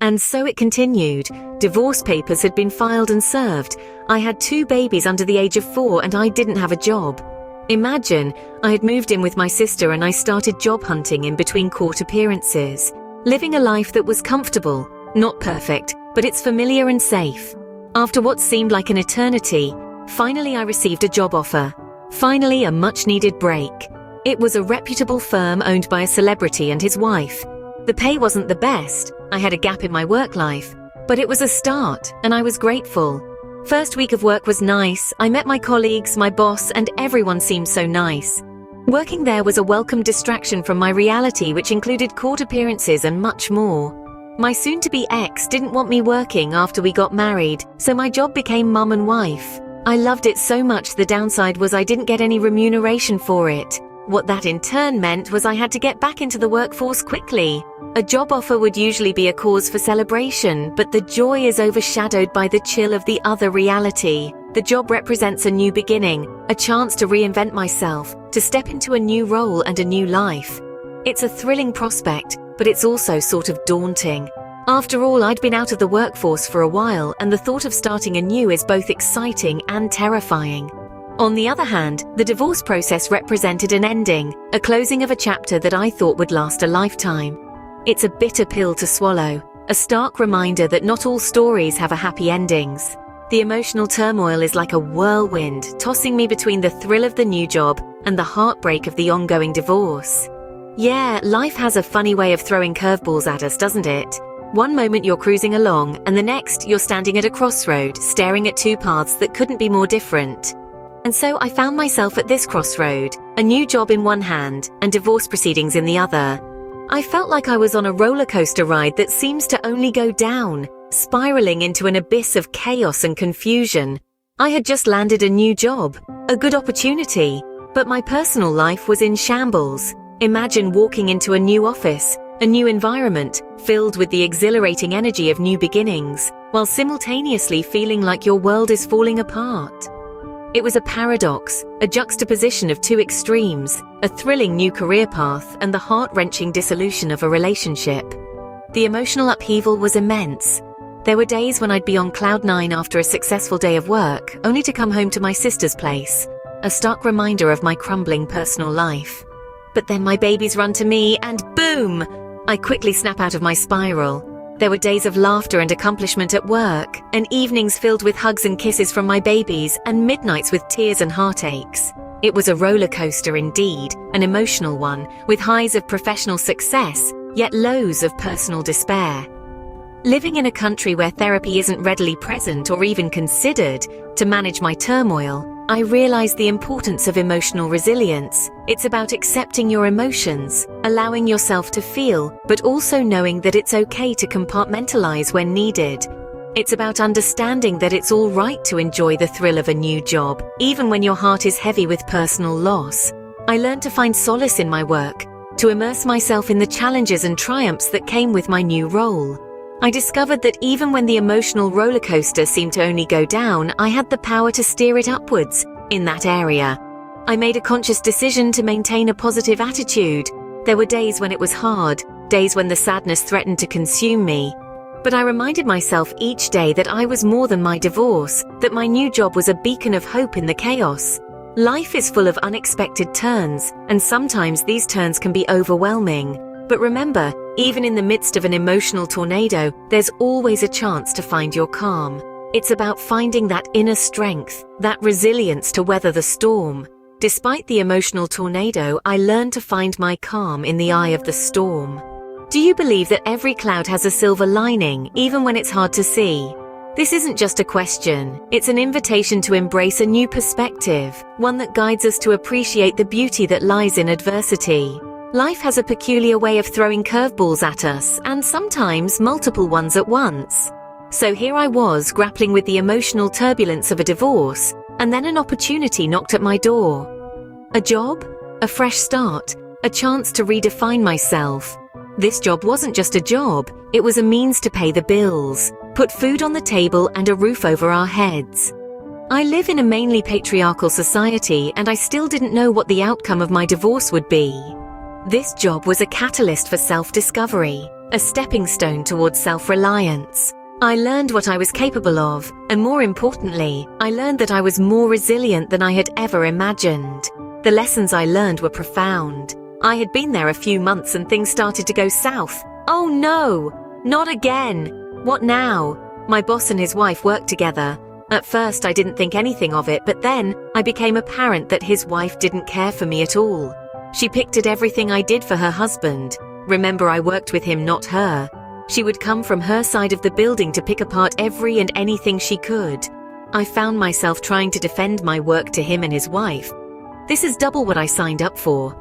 And so it continued. Divorce papers had been filed and served. I had 2 babies under the age of 4 and I didn't have a job. Imagine, I had moved in with my sister and I started job hunting in between court appearances. Living a life that was comfortable, not perfect, but it's familiar and safe. After what seemed like an eternity, finally I received a job offer. Finally, a much-needed break. It was a reputable firm owned by a celebrity and his wife. The pay wasn't the best, I had a gap in my work life, but it was a start, and I was grateful. First week of work was nice, I met my colleagues, my boss, and everyone seemed so nice. Working there was a welcome distraction from my reality, which included court appearances and much more. My soon-to-be ex didn't want me working after we got married, so my job became mum and wife. I loved it so much. The downside was I didn't get any remuneration for it. What that in turn meant was I had to get back into the workforce quickly. A job offer would usually be a cause for celebration, but the joy is overshadowed by the chill of the other reality. The job represents a new beginning, a chance to reinvent myself, to step into a new role and a new life. It's a thrilling prospect, but it's also sort of daunting. After all, I'd been out of the workforce for a while, and the thought of starting anew is both exciting and terrifying. On the other hand, the divorce process represented an ending, a closing of a chapter that I thought would last a lifetime. It's a bitter pill to swallow, a stark reminder that not all stories have a happy endings. The emotional turmoil is like a whirlwind, tossing me between the thrill of the new job and the heartbreak of the ongoing divorce. Yeah, life has a funny way of throwing curveballs at us, doesn't it? One moment you're cruising along, and the next you're standing at a crossroad, staring at 2 paths that couldn't be more different. And so I found myself at this crossroad, a new job in one hand and divorce proceedings in the other. I felt like I was on a roller coaster ride that seems to only go down, spiraling into an abyss of chaos and confusion. I had just landed a new job, a good opportunity, but my personal life was in shambles. Imagine walking into a new office, a new environment, filled with the exhilarating energy of new beginnings, while simultaneously feeling like your world is falling apart. It was a paradox, a juxtaposition of 2 extremes, a thrilling new career path and the heart-wrenching dissolution of a relationship. The emotional upheaval was immense. There were days when I'd be on cloud 9 after a successful day of work, only to come home to my sister's place, a stark reminder of my crumbling personal life. But then my babies run to me and boom! I quickly snap out of my spiral. There were days of laughter and accomplishment at work, and evenings filled with hugs and kisses from my babies, and midnights with tears and heartaches. It was a roller coaster indeed, an emotional one, with highs of professional success, yet lows of personal despair. Living in a country where therapy isn't readily present or even considered to manage my turmoil, I realized the importance of emotional resilience. It's about accepting your emotions, allowing yourself to feel, but also knowing that it's okay to compartmentalize when needed. It's about understanding that it's all right to enjoy the thrill of a new job, even when your heart is heavy with personal loss. I learned to find solace in my work, to immerse myself in the challenges and triumphs that came with my new role. I discovered that even when the emotional roller coaster seemed to only go down, I had the power to steer it upwards in that area. I made a conscious decision to maintain a positive attitude. There were days when it was hard, days when the sadness threatened to consume me. But I reminded myself each day that I was more than my divorce, that my new job was a beacon of hope in the chaos. Life is full of unexpected turns, and sometimes these turns can be overwhelming. But remember, even in the midst of an emotional tornado, there's always a chance to find your calm. It's about finding that inner strength, that resilience to weather the storm. Despite the emotional tornado, I learned to find my calm in the eye of the storm. Do you believe that every cloud has a silver lining, even when it's hard to see? This isn't just a question, it's an invitation to embrace a new perspective, one that guides us to appreciate the beauty that lies in adversity. Life has a peculiar way of throwing curveballs at us, and sometimes multiple ones at once. So here I was, grappling with the emotional turbulence of a divorce, and then an opportunity knocked at my door. A job, a fresh start, a chance to redefine myself. This job wasn't just a job, it was a means to pay the bills, put food on the table and a roof over our heads. I live in a mainly patriarchal society, and I still didn't know what the outcome of my divorce would be. This job was a catalyst for self-discovery. a stepping stone towards self-reliance. I learned what I was capable of, and more importantly, I learned that I was more resilient than I had ever imagined. The lessons I learned were profound. I had been there a few months and things started to go south. Oh no! Not again! What now? My boss and his wife worked together. At first I didn't think anything of it, but then I became apparent that his wife didn't care for me at all. She picked at everything I did for her husband. Remember, I worked with him, not her. She would come from her side of the building to pick apart every and anything she could. I found myself trying to defend my work to him and his wife. This is double what I signed up for.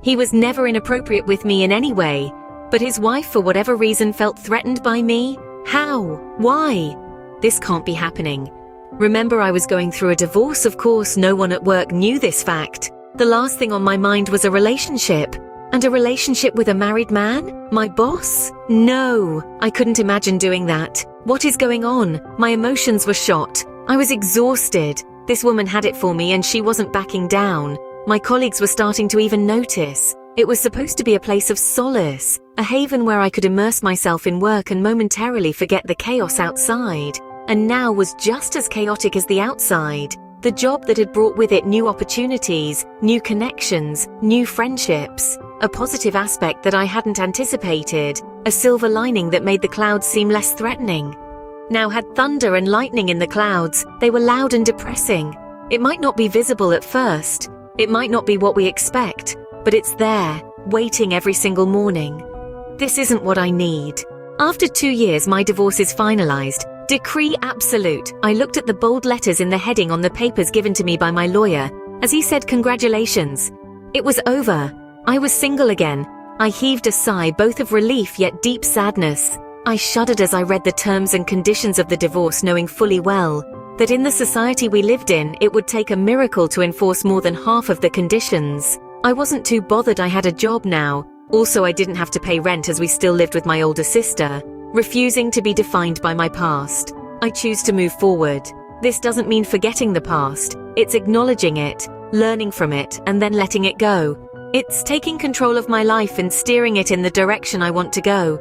He was never inappropriate with me in any way, but his wife, for whatever reason, felt threatened by me. How? Why? This can't be happening. Remember, I was going through a divorce, of course. No one at work knew this fact. The last thing on my mind was a relationship. And a relationship with a married man? My boss? No, I couldn't imagine doing that. What is going on? My emotions were shot. I was exhausted. This woman had it for me and she wasn't backing down. My colleagues were starting to even notice. It was supposed to be a place of solace, a haven where I could immerse myself in work and momentarily forget the chaos outside. And now was just as chaotic as the outside. The job that had brought with it new opportunities, new connections, new friendships. A positive aspect that I hadn't anticipated, a silver lining that made the clouds seem less threatening. Now had thunder and lightning in the clouds. They were loud and depressing. It might not be visible at first. It might not be what we expect, but it's there, waiting every single morning. This isn't what I need. After 2 years, my divorce is finalized. Decree absolute. I looked at the bold letters in the heading on the papers given to me by my lawyer, as he said, "Congratulations." It was over. I was single again. I heaved a sigh, both of relief yet deep sadness. I shuddered as I read the terms and conditions of the divorce, knowing fully well that in the society we lived in, it would take a miracle to enforce more than half of the conditions. I wasn't too bothered. I had a job now. Also, I didn't have to pay rent as we still lived with my older sister. Refusing to be defined by my past, I choose to move forward. This doesn't mean forgetting the past. It's acknowledging it, learning from it, and then letting it go. It's taking control of my life and steering it in the direction I want to go.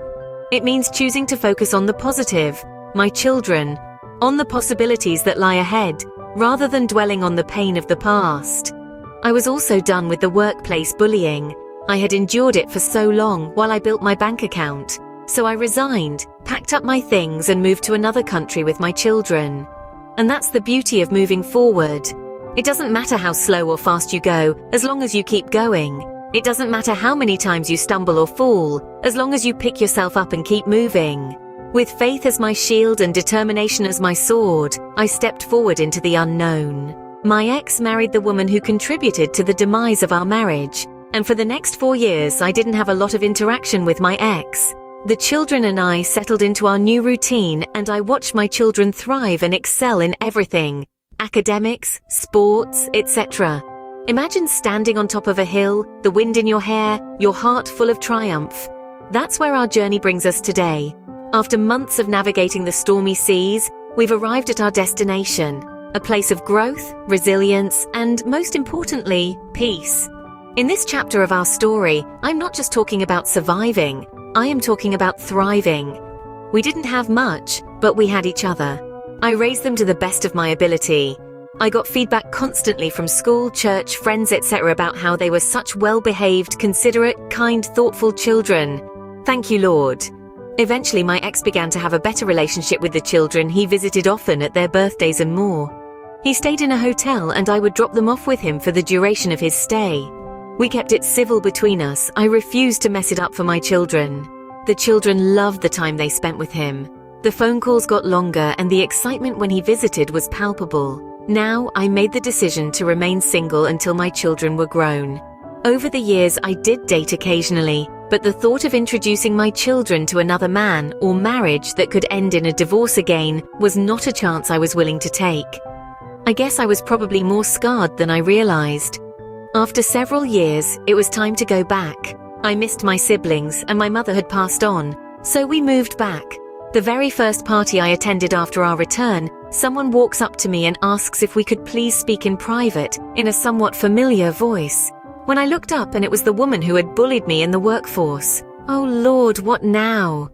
It means choosing to focus on the positive, my children, on the possibilities that lie ahead, rather than dwelling on the pain of the past. I was also done with the workplace bullying. I had endured it for so long while I built my bank account. So I resigned, packed up my things and moved to another country with my children. And that's the beauty of moving forward. It doesn't matter how slow or fast you go, as long as you keep going. It doesn't matter how many times you stumble or fall, as long as you pick yourself up and keep moving. With faith as my shield and determination as my sword, I stepped forward into the unknown. My ex married the woman who contributed to the demise of our marriage, and for the next 4 years I didn't have a lot of interaction with my ex. The children and I settled into our new routine, and I watched my children thrive and excel in everything. Academics, sports, etc. Imagine standing on top of a hill, the wind in your hair, your heart full of triumph. That's where our journey brings us today. After months of navigating the stormy seas, we've arrived at our destination, a place of growth, resilience, and most importantly, peace. In this chapter of our story, I'm not just talking about surviving, I am talking about thriving. We didn't have much, but we had each other. I raised them to the best of my ability. I got feedback constantly from school, church, friends, etc. about how they were such well-behaved, considerate, kind, thoughtful children. Thank you, Lord. Eventually, my ex began to have a better relationship with the children. He visited often at their birthdays and more. He stayed in a hotel and I would drop them off with him for the duration of his stay. We kept it civil between us. I refused to mess it up for my children. The children loved the time they spent with him. The phone calls got longer and the excitement when he visited was palpable. Now, I made the decision to remain single until my children were grown. Over the years, I did date occasionally, but the thought of introducing my children to another man or marriage that could end in a divorce again was not a chance I was willing to take. I guess I was probably more scarred than I realized. After several years, it was time to go back. I missed my siblings and my mother had passed on, so we moved back. The very first party I attended after our return, someone walks up to me and asks if we could please speak in private, in a somewhat familiar voice. When I looked up, and it was the woman who had bullied me in the workforce. Oh Lord, what now?